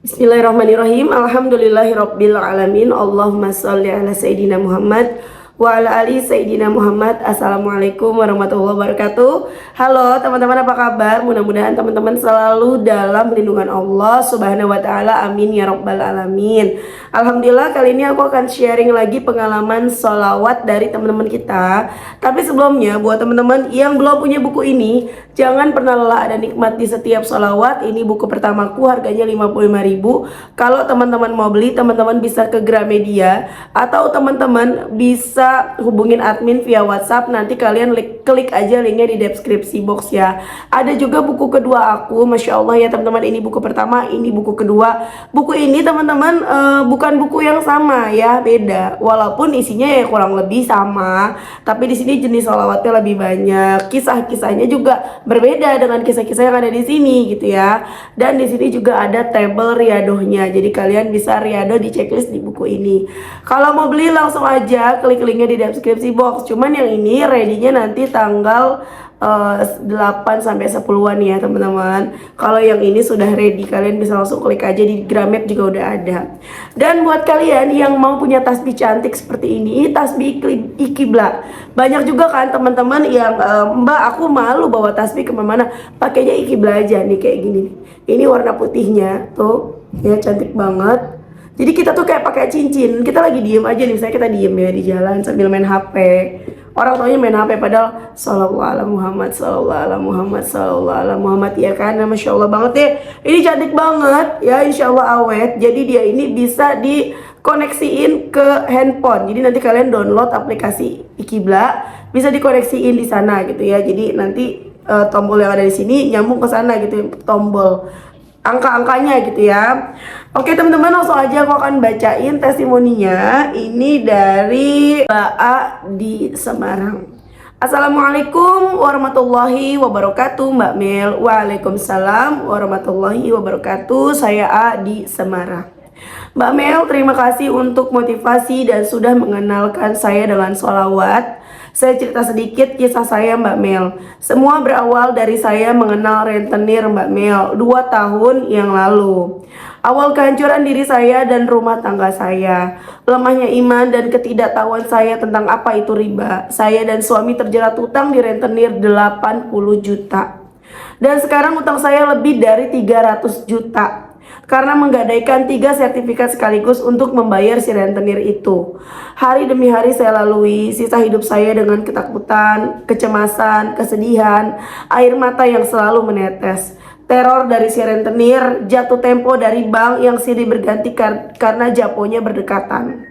Bismillahirrahmanirrahim. Alhamdulillahirabbil alamin. Allahumma shalli ala sayidina Muhammad wa ala ali sayidina Muhammad. Assalamualaikum warahmatullahi wabarakatuh. Halo teman-teman, apa kabar? Mudah-mudahan teman-teman selalu dalam lindungan Allah Subhanahu wa taala. Amin ya rabbal alamin. Alhamdulillah, kali ini aku akan sharing lagi pengalaman sholawat dari teman-teman kita. Tapi sebelumnya, buat teman-teman yang belum punya buku ini, jangan pernah lelah ada nikmat di setiap sholawat. Ini buku pertamaku, harganya 55.000. Kalau teman-teman mau beli, teman-teman bisa ke Gramedia atau teman-teman bisa hubungin admin via WhatsApp. Nanti kalian klik aja linknya di deskripsi box ya. Ada juga buku kedua aku, Masya Allah ya teman-teman. Ini buku pertama, ini buku kedua. Buku ini teman-teman bukan buku yang sama ya, beda. Walaupun isinya ya kurang lebih sama, tapi di sini jenis sholawatnya lebih banyak. Kisah-kisahnya juga berbeda dengan kisah-kisah yang ada di sini gitu ya. Dan di sini juga ada tabel riadohnya. Jadi kalian bisa riadoh di checklist di buku ini. Kalau mau beli langsung aja klik linknya di deskripsi box. Cuman yang ini ready-nya nanti tanggal 8 sampai 10-an ya teman-teman. Kalau yang ini sudah ready, kalian bisa langsung klik aja di Gramet juga udah ada. Dan buat kalian yang mau punya tasbih cantik seperti ini tasbih Iqibla, banyak juga kan teman-teman yang Mbak, aku malu bawa tasbih kemana-mana, pakainya Iqibla aja nih kayak gini. Ini warna putihnya tuh ya, cantik banget. Jadi kita tuh kayak pakai cincin, kita lagi diem aja nih, misalnya kita diem ya di jalan sambil main HP. Orang tuanya main HP padahal sallallahu ala Muhammad, sallallahu ala Muhammad, sallallahu ala Muhammad ya kan. Masya Allah banget ya. Ini cantik banget ya, insya Allah awet. Jadi dia ini bisa dikoneksiin ke handphone. Jadi nanti kalian download aplikasi Iqibla, bisa dikoneksiin di sana gitu ya. Jadi nanti tombol yang ada di sini nyambung ke sana gitu, tombol angka-angkanya gitu ya. Oke teman-teman, langsung aja aku akan bacain testimoninya. Ini dari Mbak A di Semarang. Assalamualaikum warahmatullahi wabarakatuh Mbak Mel. Waalaikumsalam warahmatullahi wabarakatuh. Saya A di Semarang. Mbak Mel, terima kasih untuk motivasi dan sudah mengenalkan saya dengan sholawat. Saya cerita sedikit kisah saya Mbak Mel. Semua berawal dari saya mengenal rentenir Mbak Mel 2 tahun yang lalu. Awal kehancuran diri saya dan rumah tangga saya, lemahnya iman dan ketidaktahuan saya tentang apa itu riba. Saya dan suami terjerat utang di rentenir 80 juta. Dan sekarang utang saya lebih dari 300 juta. Karena menggadaikan 3 sertifikat sekaligus untuk membayar si rentenir itu. Hari demi hari saya lalui sisa hidup saya dengan ketakutan, kecemasan, kesedihan, air mata yang selalu menetes. Teror dari si rentenir, jatuh tempo dari bank yang silih berganti karena japonya berdekatan.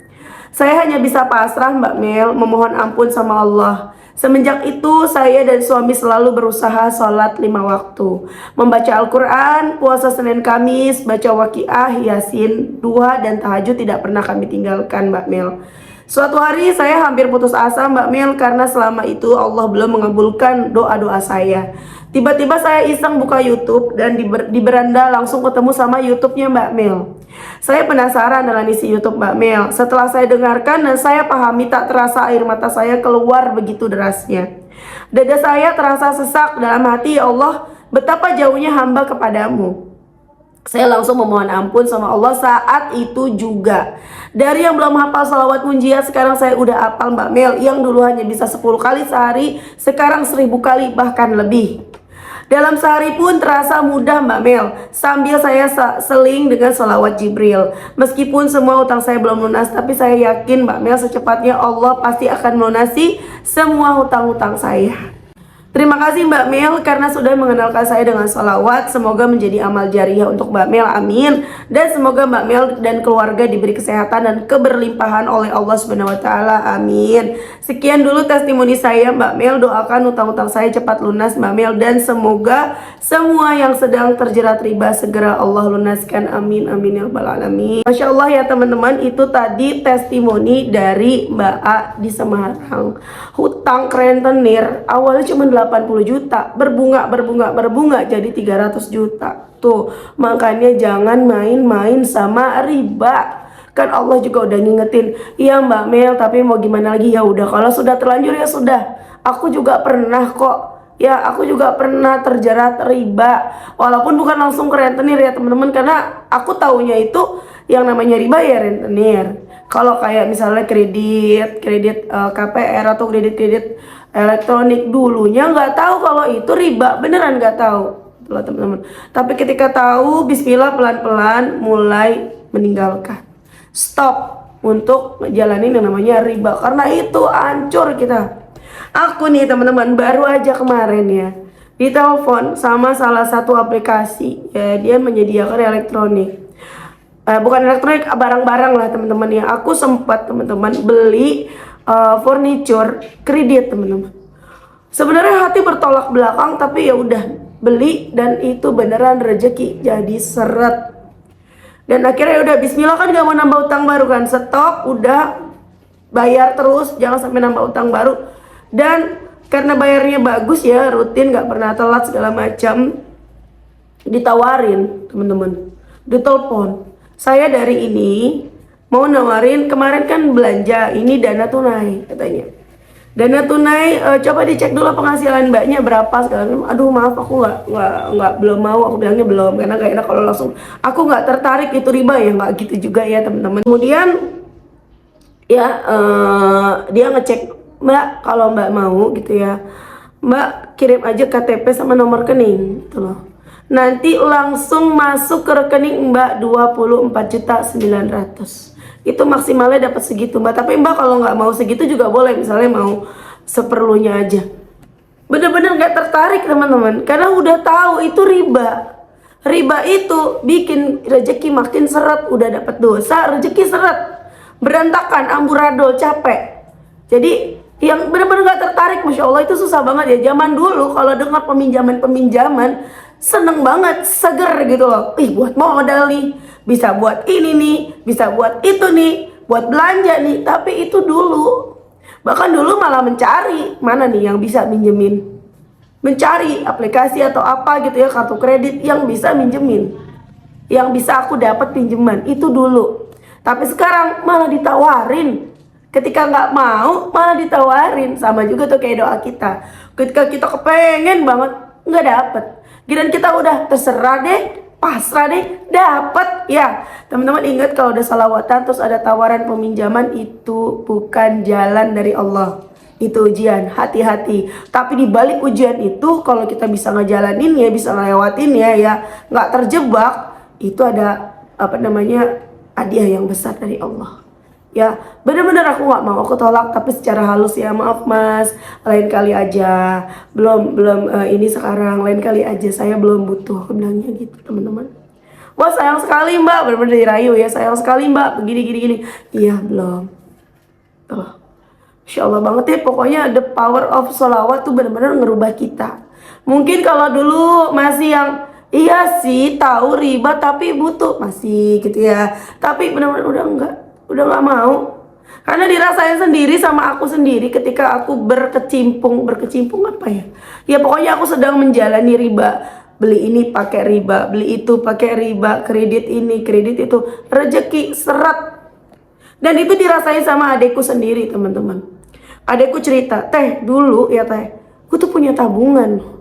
Saya hanya bisa pasrah Mbak Mel, memohon ampun sama Allah. Semenjak itu saya dan suami selalu berusaha sholat 5 waktu, membaca Al-Quran, puasa Senin Kamis, baca Waqiah, Yasin, duha dan tahajud tidak pernah kami tinggalkan Mbak Mel. Suatu hari saya hampir putus asa Mbak Mel karena selama itu Allah belum mengabulkan doa-doa saya. Tiba-tiba saya iseng buka YouTube dan di beranda langsung ketemu sama YouTube-nya Mbak Mel. Saya penasaran dengan isi YouTube Mbak Mel. Setelah saya dengarkan dan saya pahami, tak terasa air mata saya keluar begitu derasnya. Dada saya terasa sesak dalam hati, ya Allah, betapa jauhnya hamba kepadamu. Saya langsung memohon ampun sama Allah saat itu juga. Dari yang belum hafal salawat munjiat, sekarang saya udah hafal Mbak Mel. Yang dulu hanya bisa 10 kali sehari, sekarang 1000 kali bahkan lebih. Dalam sehari pun terasa mudah Mbak Mel, sambil saya seling dengan sholawat Jibril. Meskipun semua utang saya belum lunas, tapi saya yakin Mbak Mel secepatnya Allah pasti akan melunasi semua hutang-hutang saya. Terima kasih Mbak Mel karena sudah mengenalkan saya dengan sholawat. Semoga menjadi amal jariah untuk Mbak Mel, amin. Dan semoga Mbak Mel dan keluarga diberi kesehatan dan keberlimpahan oleh Allah Subhanahu wa taala, amin. Sekian dulu testimoni saya Mbak Mel. Doakan utang-utang saya cepat lunas Mbak Mel, dan semoga semua yang sedang terjerat riba segera Allah lunaskan, amin amin ya rabbal alamin. Masya Allah ya teman-teman, itu tadi testimoni dari Mbak A di Semarang. Hutang rentenir awalnya cuma 80 juta, berbunga jadi 300 juta. Tuh, makanya jangan main-main sama riba. Kan Allah juga udah ngingetin, iya Mbak Mel, tapi mau gimana lagi, ya udah kalau sudah terlanjur ya sudah. Aku juga pernah kok Ya, aku juga pernah terjerat riba. Walaupun bukan langsung ke rentenir ya teman-teman, karena aku taunya itu yang namanya riba ya rentenir. Kalau kayak misalnya kredit KPR atau kredit elektronik, dulunya nggak tahu kalau itu riba, beneran nggak tahu. Itulah teman-teman. Tapi ketika tahu, bismillah, pelan-pelan mulai meninggalkan. Stop untuk ngejalanin yang namanya riba, karena itu hancur kita. Aku nih teman-teman baru aja kemarin ya ditelepon sama salah satu aplikasi ya, dia menyediakan elektronik, bukan elektronik, barang-barang lah teman-teman ya. Aku sempat teman-teman beli furniture kredit teman-teman. Sebenarnya hati bertolak belakang, tapi ya udah beli, dan itu beneran rezeki jadi seret. Dan akhirnya udah bismillah, kan gak mau nambah utang baru kan, stop, udah bayar terus, jangan sampai nambah utang baru. Dan karena bayarnya bagus ya, rutin, gak pernah telat segala macam, ditawarin teman-teman, ditelepon, saya dari ini mau nawarin, kemarin kan belanja ini dana tunai katanya. Dana tunai, coba dicek dulu penghasilan mbaknya berapa sekarang. Aduh maaf, aku nggak belum mau, aku bilangnya belum, karena gak enak kalau langsung. Aku nggak tertarik, itu riba ya, nggak gitu juga ya teman-teman. Kemudian ya dia ngecek, mbak kalau mbak mau gitu ya, mbak kirim aja KTP sama nomor rekening gitu loh. Nanti langsung masuk ke rekening mbak 24.900.000. Itu maksimalnya dapat segitu mbak, tapi mbak kalau nggak mau segitu juga boleh, misalnya mau seperlunya aja. Bener-bener nggak tertarik teman-teman, karena udah tahu itu riba. Riba itu bikin rezeki makin seret, udah dapat dosa, rezeki seret, berantakan, amburadul, capek. Jadi yang bener-bener nggak tertarik, masya Allah, itu susah banget ya. Zaman dulu kalau dengar peminjaman seneng banget, seger gitu loh. Ih, buat modal nih, bisa buat ini nih, bisa buat itu nih, buat belanja nih. Tapi itu dulu, bahkan dulu malah mencari mana nih yang bisa minjemin, mencari aplikasi atau apa gitu ya, kartu kredit yang bisa minjemin, yang bisa aku dapat pinjaman, itu dulu. Tapi sekarang malah ditawarin. Ketika nggak mau malah ditawarin. Sama juga tuh kayak doa kita, ketika kita kepengen banget nggak dapet, dan kita udah terserah deh, pasrah deh, dapat ya. Teman-teman ingat, kalau udah salawatan terus ada tawaran peminjaman, itu bukan jalan dari Allah, itu ujian, hati-hati. Tapi di balik ujian itu, kalau kita bisa ngejalanin ya, bisa ngelewatin ya nggak terjebak, itu ada apa namanya, hadiah yang besar dari Allah. Ya bener-bener aku nggak mau, aku tolak, tapi secara halus ya, maaf mas, lain kali aja, belum ini sekarang, lain kali aja, saya belum butuh, aku bilangnya gitu teman-teman. Wah sayang sekali mbak, bener-bener dirayu ya, sayang sekali mbak, begini. Iya belum. Tuh, Insya Allah banget ya, pokoknya the power of sholawat tuh bener-bener ngerubah kita. Mungkin kalau dulu masih yang iya sih tahu riba tapi butuh, masih gitu ya, tapi bener-bener udah nggak mau, karena dirasain sendiri sama aku sendiri ketika aku berkecimpung apa ya pokoknya aku sedang menjalani riba, beli ini pakai riba, beli itu pakai riba, kredit ini kredit itu, rezeki seret. Dan itu dirasain sama adekku sendiri teman-teman. Adekku cerita, teh dulu ya teh, gue tuh punya tabungan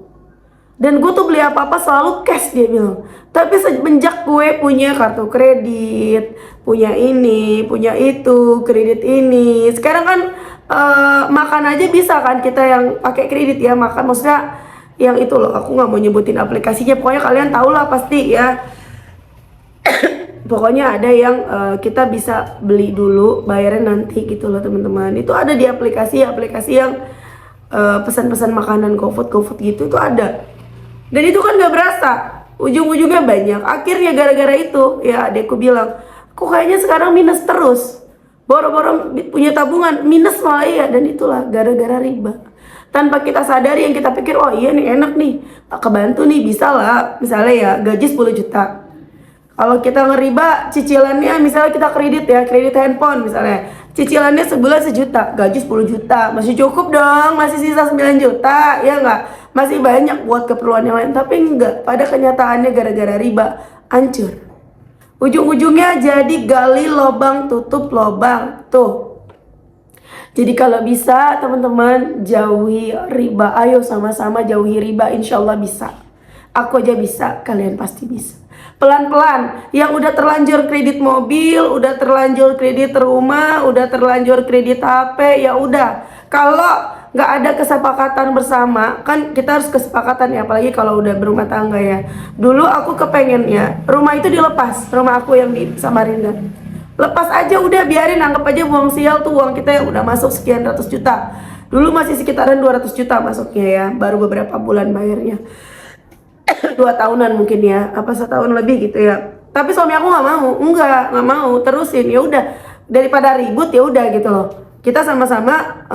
dan gue tuh beli apa-apa selalu cash, dia bilang. Tapi semenjak gue punya kartu kredit, punya ini, punya itu, kredit ini, sekarang kan makan aja bisa kan kita yang pakai kredit ya, makan maksudnya yang itu loh, aku nggak mau nyebutin aplikasinya, pokoknya kalian tau lah pasti ya. Pokoknya ada yang kita bisa beli dulu, bayarnya nanti gitu loh teman-teman. Itu ada di aplikasi yang pesan-pesan makanan, GoFood gitu, itu ada. Dan itu kan gak berasa, ujung-ujungnya banyak. Akhirnya gara-gara itu ya adekku bilang, kok kayaknya sekarang minus terus, boro-boro punya tabungan minus malah ya. Dan itulah gara-gara riba. Tanpa kita sadari, yang kita pikir, oh iya nih enak nih, kebantu nih, bisa lah. Misalnya ya gaji 10 juta, kalau kita ngeriba cicilannya, misalnya kita kredit handphone misalnya, cicilannya sebulan 1 juta, gaji 10 juta, masih cukup dong, masih sisa 9 juta, ya enggak? Masih banyak buat keperluan yang lain, tapi enggak, pada kenyataannya gara-gara riba, hancur. Ujung-ujungnya jadi gali lobang, tutup lobang, tuh. Jadi kalau bisa teman-teman jauhi riba. Ayo sama-sama jauhi riba, insya Allah bisa. Aku aja bisa, kalian pasti bisa. Pelan-pelan. Yang udah terlanjur kredit mobil, udah terlanjur kredit rumah, udah terlanjur kredit HP, ya udah. Kalau nggak ada kesepakatan bersama, kan kita harus kesepakatan ya, apalagi kalau udah berumah tangga ya. Dulu aku kepengennya rumah itu dilepas, rumah aku yang di Samarinda. Lepas aja udah, biarin, anggap aja buang sial tuh uang kita yang udah masuk sekian ratus juta. Dulu masih sekitaran 200 juta masuknya ya, baru beberapa bulan bayarnya. 2 tahunan mungkin ya, apa setahun lebih gitu ya. Tapi suami aku nggak mau, nggak mau terusin. Ya udah, daripada ribut ya udah gitu loh. Kita sama-sama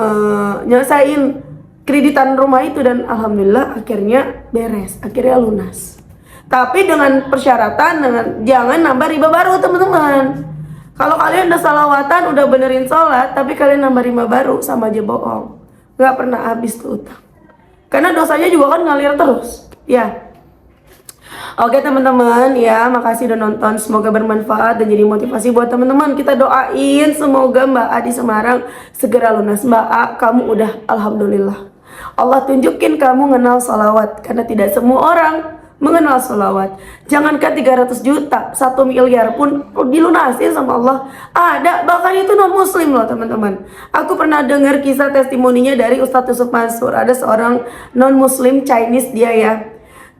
nyelesain kreditan rumah itu dan alhamdulillah akhirnya beres, akhirnya lunas. Tapi dengan persyaratan, dengan jangan nambah riba baru teman-teman. Kalau kalian udah salawatan, udah benerin sholat, tapi kalian nambah riba baru, sama aja bohong. Gak pernah habis tuh utang. Karena dosanya juga kan ngalir terus. Ya. Oke teman-teman ya, makasih udah nonton. Semoga bermanfaat dan jadi motivasi buat teman-teman. Kita doain semoga Mbak A di Semarang segera lunas. Mbak A, kamu udah alhamdulillah. Allah tunjukin kamu kenal salawat. Karena tidak semua orang mengenal salawat. Jangankan 300 juta, 1 miliar pun dilunasin sama Allah. Ada, bahkan itu non muslim loh teman-teman. Aku pernah dengar kisah testimoninya dari Ustadz Yusuf Mansur. Ada seorang non muslim Chinese dia ya.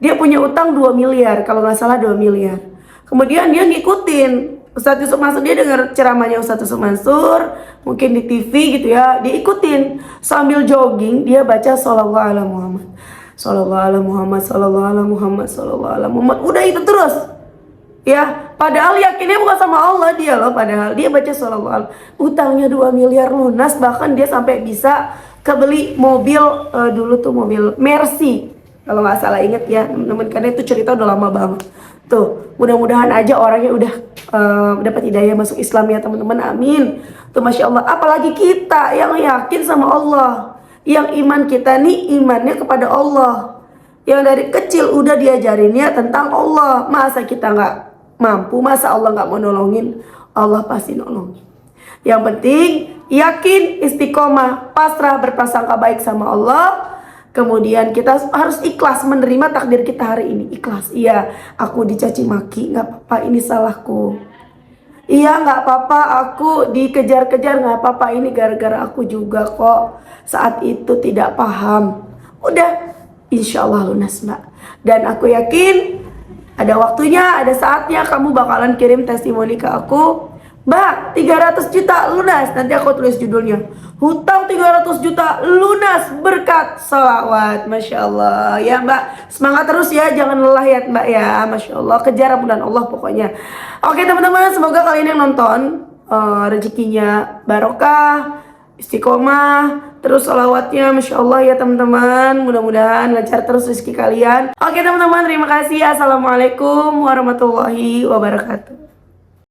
Dia punya utang 2 miliar, kalau nggak salah 2 miliar. Kemudian dia ngikutin Ustadz Yusuf Mansur, dia dengar ceramahnya Ustadz Yusuf Mansur, mungkin di TV gitu ya, dia ikutin. Sambil jogging, dia baca Shallallahu Alaihi Muhammad. Sallallahu alaihi Muhammad, sallallahu alaihi Muhammad, sallallahu alaihi Muhammad. Udah itu terus. Ya, padahal yakinnya bukan sama Allah dia loh, padahal dia baca sallallahu alaihi. Utangnya 2 miliar lunas, bahkan dia sampai bisa kebeli mobil dulu tuh mobil Mercy. Kalau nggak salah inget ya, teman-teman, karena itu cerita udah lama banget. Tuh, mudah-mudahan aja orangnya udah dapat hidayah masuk Islam ya, teman-teman. Amin. Tuh Masya Allah, apalagi kita yang yakin sama Allah. Yang iman kita nih imannya kepada Allah, yang dari kecil udah diajarinnya tentang Allah. Masa kita nggak mampu, masa Allah nggak mau nolongin? Allah pasti nolongin. Yang penting yakin, istiqomah, pasrah, berprasangka baik sama Allah. Kemudian kita harus ikhlas menerima takdir kita hari ini. Ikhlas, iya aku dicaci maki, nggak apa-apa, ini salahku. Iya nggak apa-apa, aku dikejar-kejar, nggak apa-apa, ini gara-gara aku juga kok. Saat itu tidak paham. Udah, insya Allah lunas Mbak. Dan aku yakin ada waktunya, ada saatnya kamu bakalan kirim testimoni ke aku. Mbak, 300 juta lunas. Nanti aku tulis judulnya, hutang 300 juta lunas berkat salawat. Masya Allah ya Mbak, semangat terus ya, jangan lelah ya Mbak ya. Masya Allah, kejar ampunan Allah pokoknya. Oke teman-teman, semoga kalian yang nonton rezekinya barokah, istiqomah, terus salawatnya Masya Allah ya teman-teman. Mudah-mudahan lancar terus rezeki kalian. Oke teman-teman, terima kasih. Assalamualaikum warahmatullahi wabarakatuh.